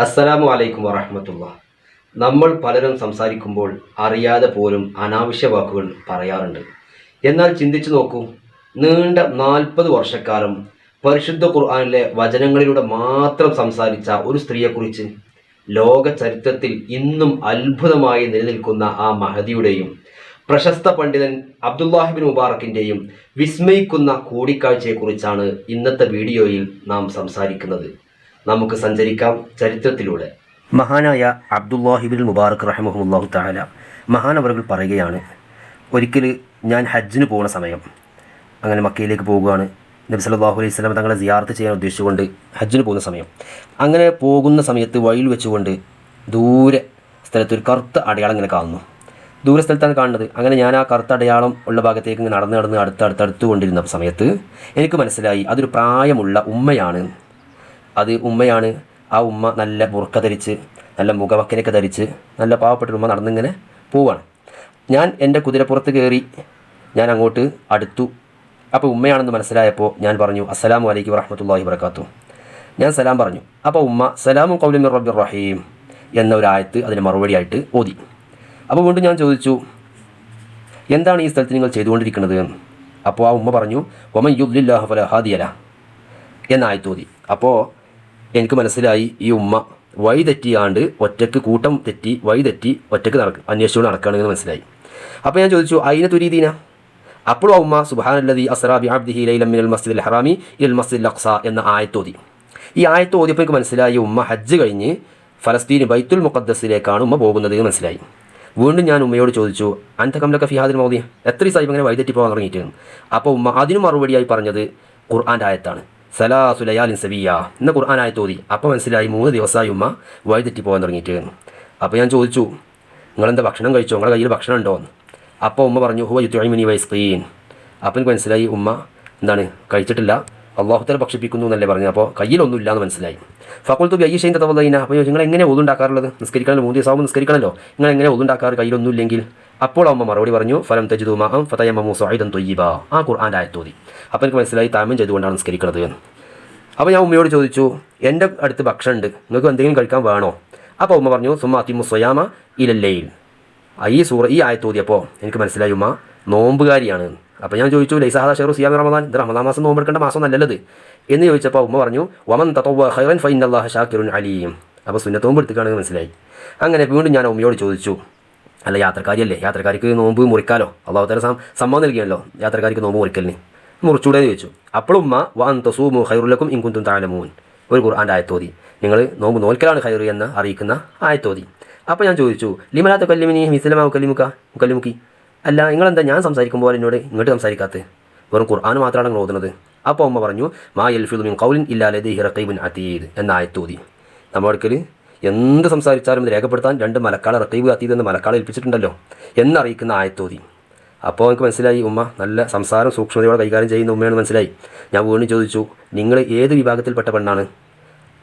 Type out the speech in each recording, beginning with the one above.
അസ്സലാമു അലൈക്കും വറഹ്മത്തുള്ളാഹി. നമ്മൾ പലരും സംസാരിക്കുമ്പോൾ അറിയാതെ പോലും അനാവശ്യ വാക്കുകൾ പറയാറുണ്ട്. എന്നാൽ ചിന്തിച്ചു നോക്കൂ, നീണ്ട 40 വർഷക്കാലം പരിശുദ്ധ ഖുർആനിലെ വചനങ്ങളിലൂടെ മാത്രം സംസാരിച്ച ഒരു സ്ത്രീയെക്കുറിച്ച് ലോക ചരിത്രത്തിൽ ഇന്നും അത്ഭുതമായി നിലനിൽക്കുന്ന ആ മഹദിയുടെയും പ്രശസ്ത പണ്ഡിതൻ അബ്ദുല്ലാഹിബിൻ മുബാറക്കിൻ്റെയും വിസ്മയിക്കുന്ന കൂടിക്കാഴ്ചയെക്കുറിച്ചാണ് ഇന്നത്തെ വീഡിയോയിൽ നാം സംസാരിക്കുന്നത്. നമുക്ക് സഞ്ചരിക്കാം ചരിത്രത്തിലൂടെ. മഹാനായ അബ്ദുല്ലാഹിബിൻ മുബാറക്ക് റഹിമഹുല്ലാഹു തആല മഹാനവറുകൾ പറയുകയാണ്, ഒരിക്കൽ ഞാൻ ഹജ്ജിന് പോകുന്ന സമയം, അങ്ങനെ മക്കയിലേക്ക് പോകുകയാണ്. നബി സല്ലല്ലാഹു അലൈഹി വസല്ലം തങ്ങളെ സിയാറത്ത് ചെയ്യാൻ ഉദ്ദേശിച്ചുകൊണ്ട് ഹജ്ജിന് പോകുന്ന സമയം, അങ്ങനെ പോകുന്ന സമയത്ത് വഴിയിൽ വെച്ചുകൊണ്ട് ദൂരെ സ്ഥലത്ത് ഒരു കറുത്ത അടയാളം ഇങ്ങനെ കാണുന്നു. ദൂര സ്ഥലത്താണ് കാണുന്നത്. അങ്ങനെ ഞാൻ ആ കറുത്ത അടയാളം ഉള്ള ഭാഗത്തേക്ക് ഇങ്ങനെ നടന്ന് അടുത്ത് കൊണ്ടിരുന്ന സമയത്ത് എനിക്ക് മനസ്സിലായി അതൊരു പ്രായമുള്ള ഉമ്മയാണ്. അത് ഉമ്മയാണ്. ആ ഉമ്മ നല്ല ബുർക്ക ധരിച്ച്, നല്ല മുഖവക്കനൊക്കെ ധരിച്ച്, നല്ല പാവപ്പെട്ട ഉമ്മ നടന്നിങ്ങനെ പോവാണ്. ഞാൻ എൻ്റെ കുതിരപ്പുറത്ത് കയറി ഞാൻ അങ്ങോട്ട് അടുത്തു. അപ്പോൾ ഉമ്മയാണെന്ന് മനസ്സിലായപ്പോൾ ഞാൻ പറഞ്ഞു, അസ്സലാമു അലൈക്കും വറഹ്മത്തുള്ളാഹി വബറകാതുഹു. ഞാൻ സലാം പറഞ്ഞു. അപ്പോൾ ഉമ്മ സലാമുൻ ഖൗലൻ മിർ റബ്ബിർ റഹീം എന്ന ഒരു ആയത്ത് അതിന് മറുപടിയായിട്ട് ഓതി. അപ്പോൾ വീണ്ടും ഞാൻ ചോദിച്ചു, എന്താണ് ഈ സ്ഥലത്ത് നിങ്ങൾ ചെയ്തുകൊണ്ടിരിക്കുന്നത്? അപ്പോൾ ആ ഉമ്മ പറഞ്ഞു, വമൻ യുദ്ലില്ലാഹു ഫലാ ഹാദിയ ലഹു എന്ന ആയത്ത് ഓതി. അപ്പോൾ എനിക്ക് മനസ്സിലായി ഈ ഉമ്മ വഴി തെറ്റിയാണ്ട് ഒറ്റയ്ക്ക് കൂട്ടം തെറ്റി വഴി തെറ്റി ഒറ്റയ്ക്ക് അന്വേഷിച്ചുകൊണ്ട് നടക്കുകയാണെന്ന് മനസ്സിലായി. അപ്പോൾ ഞാൻ ചോദിച്ചു, അയിന തുരീദീന? അപ്പോഴും ആ ഉമ്മ സുബ്ഹാനല്ലദീ അസ്റാ ബിഅബ്ദിഹി ലൈലൻ മിനൽ മസ്ജിദിൽ ഹറാമി ഇലൽ മസ്ജിദിൽ അഖ്സ എന്ന ആയത്ത് ഓതി. ഈ ആയത്ത് ഓതിയപ്പോൾ എനിക്ക് മനസ്സിലായി ഉമ്മ ഹജ്ജ് കഴിഞ്ഞ് ഫലസ്തീൻ ബൈത്തുൽ മുഖദ്ദസിലേക്കാണ് ഉമ്മ പോകുന്നത് എന്ന് മനസ്സിലായി. വീണ്ടും ഞാൻ ഉമ്മയോട് ചോദിച്ചു, അൻത കംലക ഫീ ഹാദിൽ മൗദി, എത്ര ദിവസമായി ഇങ്ങനെ വഴി തെറ്റി പോകാൻ തുടങ്ങിയിട്ട്? അപ്പോൾ ഉമ്മ അതിന് മറുപടിയായി പറഞ്ഞത് ഖുർആൻ്റെ ആയത്താണ്, സലാസു ലയാലിൻ സബിയ എന്ന ഖുർആൻ ആയത്ത് ഓതി. അപ്പോൾ മനസ്സിലായി 3 ദിവസമായി ഉമ്മ വഴി തെറ്റി പോകാൻ തുടങ്ങിയിട്ട്. അപ്പോൾ ഞാൻ ചോദിച്ചു, നിങ്ങളെന്താ ഭക്ഷണം കഴിച്ചോ? നിങ്ങളുടെ കയ്യിൽ ഭക്ഷണം ഉണ്ടോ? അപ്പോൾ ഉമ്മ പറഞ്ഞു, ഹുവ യുത്ഇമുനി വയസ്ഖീൻ. അപ്പോൾ എനിക്ക് മനസ്സിലായി ഉമ്മ എന്താണ് കഴിച്ചിട്ടില്ല, അല്ലാഹു തആല ഭക്ഷിപ്പിക്കുന്നു എന്നല്ലേ പറഞ്ഞു. അപ്പോൾ കയ്യിലൊന്നുമില്ല എന്ന് മനസ്സിലായി. ഫഖുൽതു ബിഅയ്യി ഷൈഇൻ തതവല്ലൈന. അപ്പോൾ നിങ്ങൾ എങ്ങനെ ഒളു ഉണ്ടാക്കാറുള്ളത്? നിസ്കരിക്കണമല്ലോ, 3 ദിവസമാകുമ്പോൾ നിസ്കരിക്കണമല്ലോ, നിങ്ങൾ എങ്ങനെ ഒളു ഉണ്ടാക്കാറ് കയ്യിലൊന്നുമില്ലെങ്കിൽ? അപ്പോൾ അമ്മ മറുപടി പറഞ്ഞു, ഫലം തജിദു മാഅൻ ഫതയമ്മമു സഈദൻ ത്വയ്യിബാ, ആ ഖുർആൻ്റെ ആയത്ത് ഓതി. അപ്പോൾ എനിക്ക് മനസ്സിലായി തയമ്മം ചെയ്തുകൊണ്ടാണ് നിസ്കരിക്കുന്നത് എന്ന്. അപ്പോൾ ഞാൻ ഉമ്മയോട് ചോദിച്ചു, എൻ്റെ അടുത്ത് ഭക്ഷണം ഉണ്ട്, നിങ്ങൾക്ക് എന്തെങ്കിലും കഴിക്കാൻ വേണോ? അപ്പോൾ ഉമ്മ പറഞ്ഞു, സുമ്മ അതിമു സ്വയാമ ഇലല്ലയിൽ. ഈ ആയത്ത് ഓതിയപ്പോൾ എനിക്ക് മനസ്സിലായി ഉമ്മ നോമ്പുകാരിയാണ്. അപ്പോൾ ഞാൻ ചോദിച്ചു, ലൈസ ഷഹ്റു സിയാമി റമദാൻ, ഇത് റമദാൻ മാസം നോമ്പെടുക്കേണ്ട മാസം നല്ലത് എന്ന് ചോദിച്ചപ്പോൾ ഉമ്മ പറഞ്ഞു, വമൻ തതവ്വ ഖൈറൻ ഫഇന്നല്ലാഹ ശാകിറുൻ അലീം. അപ്പോൾ സുന്നത്ത് നോമ്പ് എടുത്തിട്ടാണെന്ന് മനസ്സിലായി. അങ്ങനെ വീണ്ടും ഞാൻ ഉമ്മയോട് ചോദിച്ചു, അല്ല യാത്രക്കാരിയല്ലേ, യാത്രക്കാർക്ക് നോമ്പ് മുറിക്കാലോ, അല്ലാഹു തആല സമ്മതം നൽകിയല്ലോ യാത്രക്കാർക്ക് നോമ്പ് മുറിക്കലിന്, മുറിച്ചൂടെ എന്ന് ചോദിച്ചു. അപ്പോൾ ഉമ്മ വഅൻ തസൂമു ഖൈറുൽ ലക്കും ഇൻ കുൻതും തഅലമൂൻ, ഒരു ഖുർആൻ്റെ ആയത്ത് ഓതി, നിങ്ങൾ നോമ്പ് നോൽക്കലാണ് ഖൈർ എന്ന് അറിയിക്കുന്ന ആയത്ത് ഓതി. അപ്പോൾ ഞാൻ ചോദിച്ചു, ലിമ ലാ തുകല്ലിമുനി മിസ്ല മാ ഉകല്ലിമുക്കി, അല്ല നിങ്ങളെന്താ ഞാൻ സംസാരിക്കുമ്പോൾ എന്നോട് ഇങ്ങോട്ട് സംസാരിക്കാത്തത്, വെറും ഖുർആൻ മാത്രമാണ് നിങ്ങൾ ഓതുന്നത്? അപ്പോൾ ഉമ്മ പറഞ്ഞു, മാ യൽഫിദു മിൻ ഖൗലിൻ ഇല്ലാ ലദൈഹി റഖീബുൻ അതീദ് എന്ന ആയത്ത് ഓതി. നമ്മുടെ അടുക്കൽ എന്ത് സംസാരിച്ചാലും രേഖപ്പെടുത്താൻ 2 മലക്കാളെ റഖീബ് അതീദ് എന്ന മലക്കാളെ ഏൽപ്പിച്ചിട്ടുണ്ടല്ലോ എന്നറിയിക്കുന്ന ആയത്ത് ഓതി. അപ്പോൾ എനിക്ക് മനസ്സിലായി ഉമ്മ നല്ല സംസാരം സൂക്ഷ്മതയോടെ കൈകാര്യം ചെയ്യുന്ന ഉമ്മയാണെന്ന് മനസ്സിലായി. ഞാൻ വീണ്ടും ചോദിച്ചു, നിങ്ങൾ ഏത് വിഭാഗത്തിൽപ്പെട്ട പെണ്ണാണ്?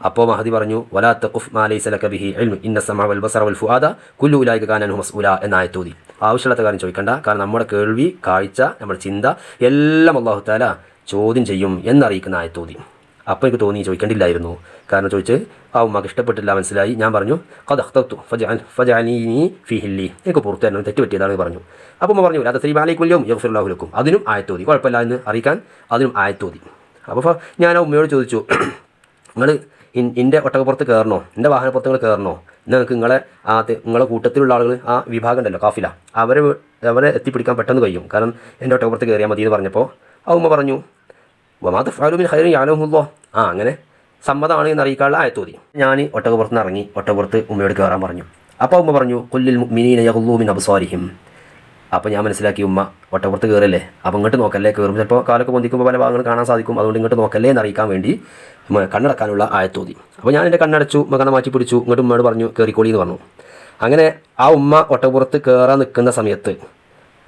അപ്പോൾ മഹദി പറഞ്ഞു, വലാ തഖുഫ് മാ ലൈസ ലക ബിഹി ഇൽമു ഇന്ന സമഅ വൽ ബസറ വൽ ഫുആദ കുല്ലു ഉലൈക കാന അൻഹു മസ്ഊല എന്ന ആയത്ത് ഓതി. ആവശ്യമുള്ള കാര്യം ചോദിക്കണ്ട, കാരണം നമ്മുടെ കേൾവി, കാഴ്ച, നമ്മുടെ ചിന്ത എല്ലാം അല്ലാഹു തആല ചോദ്യം ചെയ്യും എന്നറിയിക്കുന്ന ആയത്ത് ഓതി. അപ്പോൾ എനിക്ക് തോന്നി ചോദിക്കേണ്ടില്ലായിരുന്നു, കാരണം ചോദിച്ച് ആ ഉമ്മക്ക് ഇഷ്ടപ്പെട്ടില്ല മനസ്സിലായി. ഞാൻ പറഞ്ഞു, ഖദ് അഖ്തഅതു ഫജഅലീനി ഫീ ഹില്ലി, എനിക്ക് പുറത്തു തരണം, തെറ്റ് പറ്റിയതാണെന്ന് പറഞ്ഞു. അപ്പോൾ ഉമ്മ പറഞ്ഞു, ലാ തസ്രീബ അലൈക്കും യൗം യഗ്ഫിറുല്ലാഹു ലക്കും, അതിനും ആയത്ത് ഓതി, കുഴപ്പമില്ല എന്ന് അറിയിക്കാൻ അതിനും ആയത്ത് ഓതി. അപ്പോൾ ഞാൻ ആ ഉമ്മയോട് ചോദിച്ചു, നിങ്ങൾ എൻ്റെ ഒട്ടകപ്പുറത്ത് കയറണോ, എൻ്റെ വാഹനപ്പുറത്ത് നിങ്ങൾ കയറണോ? നിങ്ങൾക്ക് നിങ്ങളെ കൂട്ടത്തിലുള്ള ആളുകൾ, ആ വിഭാഗം ഉണ്ടല്ലോ കാഫില, അവരെ എത്തിപ്പിടിക്കാൻ പെട്ടെന്ന് കഴിയും, കാരണം എൻ്റെ ഒട്ടകപ്പുറത്ത് കയറിയാൽ മതി എന്ന് പറഞ്ഞപ്പോൾ ആ ഉമ്മ പറഞ്ഞു, വമാ തഫ്അലു മിൻ ഖൈറിൻ യഅലമുല്ലാഹ്, അങ്ങനെ സമ്മതമാണ് എന്ന് അറിയിക്കാനുള്ള ആയത്ത് ഓതി. ഞാൻ ഒട്ടകപ്പുറത്ത് നിന്ന് ഇറങ്ങി ഒട്ടകപ്പുറത്ത് ഉമ്മയോട് കയറാൻ പറഞ്ഞു. അപ്പോൾ ഉമ്മ പറഞ്ഞു, ഖുല്ലിൽ മുഅ്മിനീന യഗ്ളൂ മിൻ അബ്സാരിഹിം. അപ്പോൾ ഞാൻ മനസ്സിലാക്കി ഉമ്മ ഒട്ടകപ്പുറത്ത് കയറല്ലേ, അപ്പോൾ ഇങ്ങോട്ട് നോക്കല്ലേ, കയറുമ്പോൾ ചിലപ്പോൾ കാലൊക്കെ പൊന്തിക്കുമ്പോൾ പല ഭാഗങ്ങൾ കാണാൻ സാധിക്കും, അതുകൊണ്ട് ഇങ്ങോട്ട് നോക്കല്ലേ എന്നറിയിക്കാൻ വേണ്ടി കണ്ണടക്കാനുള്ള ആയത്ത് ഓതി. അപ്പോൾ ഞാൻ എൻ്റെ കണ്ണടച്ചു, കണ്ണ മാറ്റി പിടിച്ചു, ഇങ്ങോട്ട് ഉമ്മയോട് പറഞ്ഞു കയറിക്കോളി എന്ന് പറഞ്ഞു. അങ്ങനെ ആ ഉമ്മ ഒട്ടകപ്പുറത്ത് കയറാൻ നിൽക്കുന്ന സമയത്ത്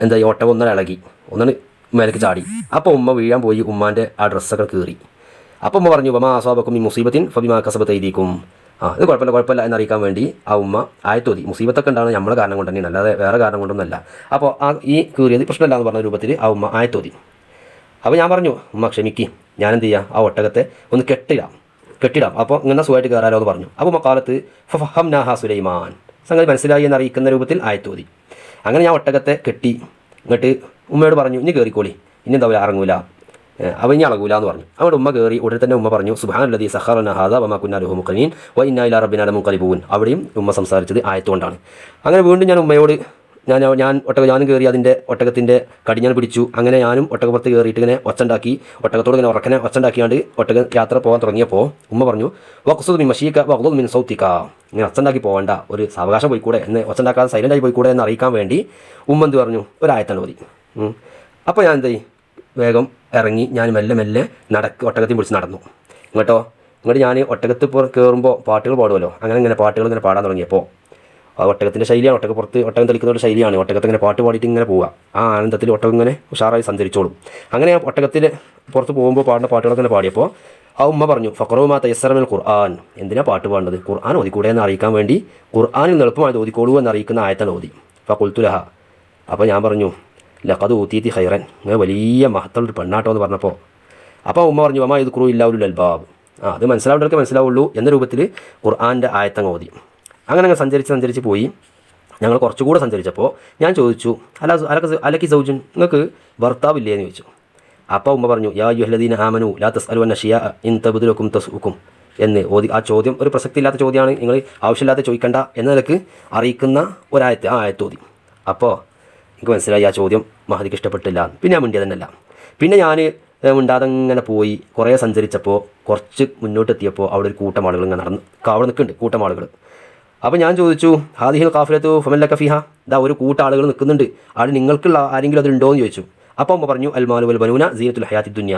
എന്താ, ഈ ഒട്ടകം ഒന്നര ഇളകി, ഒന്നാണ് മേലേക്ക് ചാടി. അപ്പോൾ ഉമ്മ വീഴാൻ പോയി, ഉമ്മാൻ്റെ ആ ഡ്രസ്സൊക്കെ കീറി. അപ്പോൾ ഉമ്മ പറഞ്ഞു, വമാ അസാബക്കും മിൻ മുസീബത്തിൻ ഫബിമാ കസബത് അയ്ദീകും, ഇത് കുഴപ്പമില്ല എന്നറിയിക്കാൻ വേണ്ടി ആ ഉമ്മ ആയത്ത് ഓതി. മുസീബത്തൊക്കെ ഉണ്ടാകുന്ന നമ്മളെ കാരണം കൊണ്ട് തന്നെയാണ്, അല്ലാതെ വേറെ കാരണം കൊണ്ടൊന്നുമല്ല. അപ്പോൾ ഈ കീറിയത് പ്രശ്നമില്ല എന്ന് പറഞ്ഞ രൂപത്തിൽ ആ ഉമ്മ ആയത്ത് ഓതി. അപ്പോൾ ഞാൻ പറഞ്ഞു, ഉമ്മ ക്ഷമിക്ക്, ഞാനെന്ത് ചെയ്യുക, ആ ഒട്ടകത്തെ ഒന്ന് കെട്ടില്ല, കെട്ടിടാം, അപ്പോൾ ഇങ്ങനെ സുഖമായിട്ട് കയറാലോ എന്ന് പറഞ്ഞു. അപ്പോൾ മക്കാലത്ത് ഫഹംനാഹ സുലൈമാൻ, സംഗതി മനസ്സിലായി എന്നറിയിക്കുന്ന രൂപത്തിൽ ആയത്തോതി. അങ്ങനെ ഞാൻ ഒട്ടകത്തെ കെട്ടി എന്നിട്ട് ഉമ്മയോട് പറഞ്ഞു, ഇനി കയറിക്കോളി, ഇനി എന്താ ഇറങ്ങൂല, അവൻ ഇനി അളകൂല എന്ന് പറഞ്ഞു. അവിടെ ഉമ്മ കയറി. ഉടനെ തന്നെ ഉമ്മ പറഞ്ഞു, സുബ്ഹാനല്ലദീ സഖറനാ ഹാദാ വമാ കുന്നാ ലഹു മുഖ്രിനീൻ വ ഇന്നാ ഇലാ റബ്ബിനാ ലമുൻഖലിബൂൻ. അവിടെയും ഉമ്മ സംസാരിച്ചത് ആയത്തുകൊണ്ടാണ്. അങ്ങനെ വീണ്ടും ഞാൻ ഉമ്മയോട് ഞാനും കയറി അതിൻ്റെ ഒട്ടകത്തിൻ്റെ കടിഞ്ഞാൻ പിടിച്ചു. അങ്ങനെ ഞാനും ഒട്ടകപ്പുറത്ത് കയറിയിട്ട് ഇങ്ങനെ ഒച്ചണ്ടാക്കി, ഒട്ടകത്തോട് ഇങ്ങനെ ഉറക്കനെ ഒച്ചണ്ടാക്കിയാണ്ട് ഒട്ടക യാത്ര പോകാൻ തുടങ്ങിയപ്പോൾ ഉമ്മ പറഞ്ഞു, വഖ്സുദ് മിൻ മശീക വഗ്ളുദ് മിൻ സൗതിക, ഇങ്ങനെ ഒച്ചണ്ടാക്കി പോകണ്ട, ഒരു സാവകാശം പോയിക്കൂടെ എന്ന്, ഒച്ചണ്ടാക്കാതെ സൈലൻ്റായി പോയിക്കൂടെ എന്ന് അറിയിക്കാൻ വേണ്ടി ഉമ്മ എന്ത് പറഞ്ഞു, ഒരായത്താണ് ഓതി. അപ്പോൾ ഞാൻ എന്തായി, വേഗം ഇറങ്ങി ഞാൻ മെല്ലെ ഒട്ടകത്തിൽ പിടിച്ച് നടന്നു. ഇങ്ങോട്ട് ഞാൻ ഒട്ടകത്ത് കയറുമ്പോൾ പാട്ടുകൾ പാടുമല്ലോ, അങ്ങനെ പാട്ടുകൾ ഇങ്ങനെ പാടാൻ തുടങ്ങിയപ്പോൾ ഒട്ടകത്തിൻ്റെ ശൈലിയാണ്, ഒട്ടകം തെളിക്കുന്ന ഒരു ശൈലിയാണ്. ഒട്ടകത്തെ ഇങ്ങനെ പാട്ട് പാടിയിട്ട് ഇങ്ങനെ പോവുക. ആ ആനന്ദത്തിൽ ഒട്ടകം ഇങ്ങനെ ഉഷാറായി സഞ്ചരിച്ചോളും. അങ്ങനെ ആ ഒട്ടകത്തിൽ പുറത്ത് പോകുമ്പോൾ പാടുന്ന പാട്ടുകളൊക്കെ ഇങ്ങനെ പാടിയപ്പോൾ ആ ഉമ്മ പറഞ്ഞു, ഫഖറൂമാ തയസ്സറ മിനൽ ഖുർആൻ, എന്തിനാ പാട്ട് പാടുന്നത്, ഖുർആൻ ഓതിക്കൂടെ എന്ന് അറിയിക്കാൻ വേണ്ടി ഖുർആനിൽ എളുപ്പമായിട്ട് ഓതിക്കോളൂ എന്നറിയിക്കുന്ന ആയത്താണ് ഓതി. ഫഖുൽതു ലഹ, അപ്പോൾ ഞാൻ പറഞ്ഞു, ലഖദ് ഊതീതി ഖൈറൻ, നിങ്ങൾ വലിയ മഹത്തുള്ളൊരു പെണ്ണാട്ടോ എന്ന് പറഞ്ഞപ്പോൾ അപ്പോൾ ഉമ്മ പറഞ്ഞു, വമാ യദ്കുറു ഇല്ലാ ഉലുൽ അൽബാബ്, അത് മനസ്സിലാവുന്നവർക്ക് മനസ്സിലാവുള്ളൂ എന്ന രൂപത്തിൽ ഖുർആൻ്റെ ആയത്തങ്ങ് ഓതി. അങ്ങനെ സഞ്ചരിച്ച് പോയി. ഞങ്ങൾ കുറച്ചുകൂടെ സഞ്ചരിച്ചപ്പോൾ ഞാൻ ചോദിച്ചു, അലക്കി സൗജൻ, നിങ്ങൾക്ക് ഭർത്താവില്ലേ എന്ന് ചോദിച്ചു. അപ്പോൾ ഉമ്മ പറഞ്ഞു, യാ അയ്യുഹല്ലദീന ആമനു ലാ തസ്അലു അഷ്യാ ഇൻ തബ്ദുലക്കും തസ്ഉക്കും എന്ന് ഓതി. ആ ചോദ്യം ഒരു പ്രസക്തിയില്ലാത്ത ചോദ്യമാണ്, നിങ്ങൾ ആവശ്യമില്ലാത്ത ചോദിക്കണ്ട എന്ന നിലക്ക് അറിയിക്കുന്ന ഒരായത്ത്, ആ ആയത്തോതി. അപ്പോൾ എനിക്ക് മനസ്സിലായി ആ ചോദ്യം മഹദിക്ക് ഇഷ്ടപ്പെട്ടില്ല. പിന്നെ ഞാൻ മിണ്ടിയ തന്നെയല്ല. പിന്നെ ഞാൻ മിണ്ടാതെ ഇങ്ങനെ പോയി. കുറേ സഞ്ചരിച്ചപ്പോൾ കുറച്ച് മുന്നോട്ടെത്തിയപ്പോൾ അവിടെ ഒരു കൂട്ടം ആളുകൾ ഇങ്ങനെ അവിടെ നിൽക്കുന്നുണ്ട്, കൂട്ടം ആളുകൾ. അപ്പോൾ ഞാൻ ചോദിച്ചു, ഹാദിഹിൽ ഖാഫിലത്തു ഫമല്ലക ഫിഹ, ഇതാ ഒരു കൂട്ടം ആളുകൾ നിൽക്കുന്നുണ്ട്, അവിടെ നിങ്ങൾക്കുള്ള ആരെങ്കിലും അതുണ്ടോ എന്ന് ചോദിച്ചു. അപ്പോൾ ഉമ്മ പറഞ്ഞു, അൽമാലു വൽ ബനൂന സീനത്തുൽ ഹയാത്തി ദുനിയ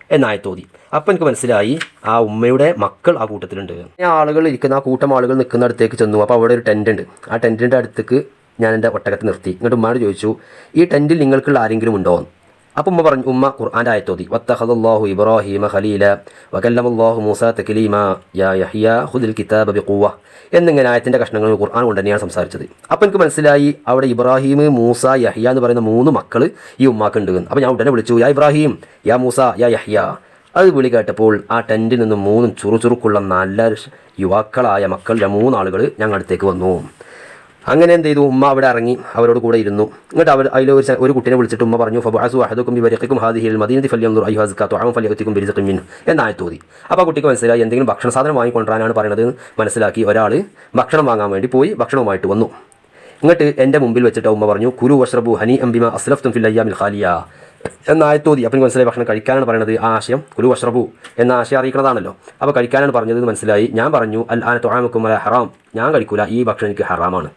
എന്നായത്തോതി. അപ്പോൾ എനിക്ക് മനസ്സിലായി ആ ഉമ്മയുടെ മക്കൾ ആ കൂട്ടത്തിലുണ്ട്. ആ ആളുകൾ ഇരിക്കുന്ന, ആ കൂട്ടം ആളുകൾ നിൽക്കുന്ന അടുത്തേക്ക് ചെന്നു. അപ്പോൾ അവിടെ ഒരു ടെൻ്റ് ഉണ്ട്. ആ ടെൻറ്റിൻ്റെ അടുത്തേക്ക് ഞാൻ എൻ്റെ ഒട്ടകത്തെ നിർത്തി. എന്നിട്ട് ഉമ്മയോട് ചോദിച്ചു, ഈ ടെൻറ്റിൽ നിങ്ങൾക്കുള്ള ആരെങ്കിലും ഉണ്ടോ? അപ്പോൾ ഉമ്മ പറഞ്ഞു, ഉമ്മ ഖുർആൻ്റെ ആയത്തോതി, വത്തഖദല്ലാഹു ഇബ്രാഹീമ ഖലീല വകല്ലമല്ലാഹു മൂസാ തക്ലീമ യാ യഹ്യ ഖുദിൽ കിതാബ ബിഖുവ എന്നിങ്ങനെ ആയത്തിൻ്റെ കഷ്ണങ്ങൾ ഖുർആൻ കൊണ്ട് തന്നെയാണ് സംസാരിച്ചത്. അപ്പോൾ എനിക്ക് മനസ്സിലായി അവിടെ ഇബ്രാഹിം, മൂസ, യഹ്യ എന്ന് പറയുന്ന 3 മക്കൾ ഈ ഉമ്മാക്ക് ഉണ്ട്. അപ്പോൾ ഞാൻ ഉടനെ വിളിച്ചു, യാ ഇബ്രാഹിം, യാ മൂസ, യാ യഹ്യ. അത് വിളി കേട്ടപ്പോൾ ആ ടെൻറ്റിൽ നിന്ന് 3 ചുറുചുറുക്കുള്ള നല്ല യുവാക്കളായ മക്കളുടെ 3 ആളുകൾ ഞങ്ങളുടെ അടുത്തേക്ക് വന്നു. അങ്ങനെ എന്ത് ചെയ്തു, ഉമ്മ അവിടെ ഇറങ്ങി അവരോട് കൂടെ ഇരുന്നു. എന്നിട്ട് അതിൽ ഒരു കുട്ടീനെ വിളിച്ചിട്ട് ഉമ്മ പറഞ്ഞു, ഫബഅസു അഹദുക്കും ബിവരിഖിക്കും ഹാദിഹിൽ മദീനത്തി ഫല്യൻദുർ അയ്യുഹാ അസ്കാ തുഅമൻ ഫല്യഅതികും ബിരിസ്ഖിൻ മിൻഹു എന്നായത്തോതി. അപ്പോൾ ആ കുട്ടിക്ക് മനസ്സിലായി എന്തെങ്കിലും ഭക്ഷണ സാധനം വാങ്ങിക്കൊണ്ടുവരാനാണ് പറയുന്നത്. മനസ്സിലാക്കി ഒരാൾ ഭക്ഷണം വാങ്ങാൻ വേണ്ടി പോയി ഭക്ഷണവുമായിട്ട് വന്നു. എന്നിട്ട് എൻ്റെ മുമ്പിൽ വെച്ചിട്ട് ഉമ്മ പറഞ്ഞു, കുലു വഷ്റബു ഹനീഅൻ ബിമാ അസ്ലഫ്തും ഫിൽ അയ്യാമിൽ ഖാലിയ എന്നായത്തോതി. അപ്പോൾ മനസ്സിലായി ഭക്ഷണം കഴിക്കാനാണ് പറയുന്നത്. ആ ആശയം കുലു വഷ്റബു എന്ന ആശയം അറിയിക്കുന്നതാണല്ലോ. അപ്പോൾ കഴിക്കാനാണ് പറഞ്ഞത് മനസ്സിലായി. ഞാൻ പറഞ്ഞു, അൽ ആന തുആമുക്കും വലാ ഹറാം, ഞാൻ കഴിക്കൂല, ഈ ഭക്ഷണം എനിക്ക് ഹറാമാണ്.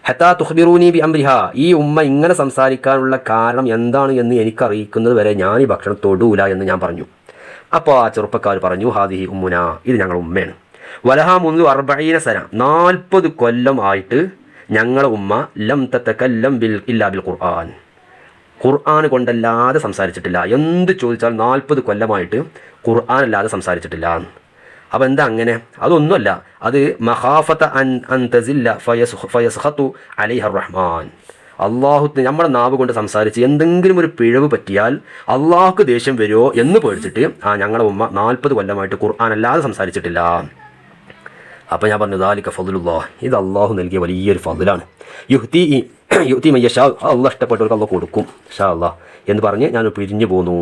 ഹത്താ തുഖ്ബിറൂനി ബി അംരിഹ, ഈ ഉമ്മ ഇങ്ങനെ സംസാരിക്കാനുള്ള കാരണം എന്താണ് എന്ന് എനിക്കറിയിക്കുന്നത് വരെ ഞാൻ ഈ ഭക്ഷണം തൊടൂല എന്ന് ഞാൻ പറഞ്ഞു. അപ്പോൾ ആ ചെറുപ്പക്കാർ പറഞ്ഞു, ഹാദിഹി ഉമ്മുന, ഇത് ഞങ്ങളുടെ ഉമ്മയാണ്. വലഹാ മുൻദു 40 സന, 40 കൊല്ലം ആയിട്ട് ഞങ്ങളുടെ ഉമ്മ ലം തതകല്ലം ഇല്ലാ ബിൽ ഖുർആൻ, ഖുർആൻ കൊണ്ടല്ലാതെ സംസാരിച്ചിട്ടില്ല. എന്ത് ചോദിച്ചാൽ 40 കൊല്ലമായിട്ട് ഖുർആൻ അല്ലാതെ സംസാരിച്ചിട്ടില്ല. അപ്പോൾ എന്താ അങ്ങനെ? അതൊന്നുമല്ല, അത് മഖാഫത അൻ തസില്ല ഫയസ്ഖതു അലൈഹി റഹ്മാൻ, അള്ളാഹു നമ്മുടെ നാവ് കൊണ്ട് സംസാരിച്ച് എന്തെങ്കിലും ഒരു പിഴവ് പറ്റിയാൽ അള്ളാഹുക്ക് ദേഷ്യം വരുമോ എന്ന് പേടിച്ചിട്ട് ഞങ്ങളുടെ ഉമ്മ 40 കൊല്ലമായിട്ട് ഖുർആൻ അല്ലാതെ സംസാരിച്ചിട്ടില്ല. അപ്പോൾ ഞാൻ പറഞ്ഞു, ദാലിക ഫദ്ലുല്ലാഹ്, ഇത് അള്ളാഹു നൽകിയ വലിയൊരു ഫദ്ലാണ്. യുഹ്തി മയ്യശാ, അള്ളാഹ് ഇഷ്ടപ്പെട്ടവർക്ക് അള്ളാഹ് കൊടുക്കും ഇൻഷാ അല്ലാഹ് എന്ന് പറഞ്ഞ് ഞാൻ പിരിഞ്ഞു പോന്നു.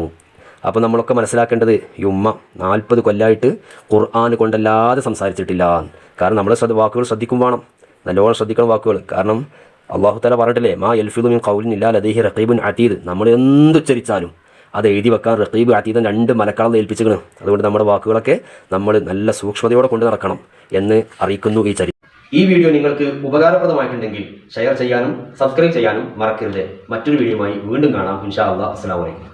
അപ്പോൾ നമ്മളൊക്കെ മനസ്സിലാക്കേണ്ടത്, ഈ ഉമ്മ 40 കൊല്ലമായിട്ട് ഖുർആൻ കൊണ്ടല്ലാതെ സംസാരിച്ചിട്ടില്ല. കാരണം നമ്മളെ വാക്കുകൾ ശ്രദ്ധിക്കും വേണം, നല്ലോണം ശ്രദ്ധിക്കണം വാക്കുകൾ. കാരണം അള്ളാഹു തആല പറഞ്ഞിട്ടില്ലേ, മാ യൽഫിദു മിൻ ഖൗലിൻ ഇല്ലാ ലദൈഹി റഖീബുൻ അതീദ്, നമ്മൾ എന്തുച്ചരിച്ചാലും അത് എഴുതി വെക്കാൻ റഖീബ് അതീദൻ 2 മലക്കളെ ഏൽപ്പിച്ചിരിക്കണം. അതുകൊണ്ട് നമ്മുടെ വാക്കുകളൊക്കെ നമ്മൾ നല്ല സൂക്ഷ്മതയോടെ കൊണ്ട് നടക്കണം എന്ന് അറിയിക്കുന്നു ഈ ചരിത്രം. ഈ വീഡിയോ നിങ്ങൾക്ക് ഉപകാരപ്രദമായിട്ടുണ്ടെങ്കിൽ ഷെയർ ചെയ്യാനും സബ്സ്ക്രൈബ് ചെയ്യാനും മറക്കരുത്. മറ്റൊരു വീഡിയോയുമായി വീണ്ടും കാണാം ഇൻഷാ അല്ലാഹ്. അസ്സലാമു അലൈക്കും.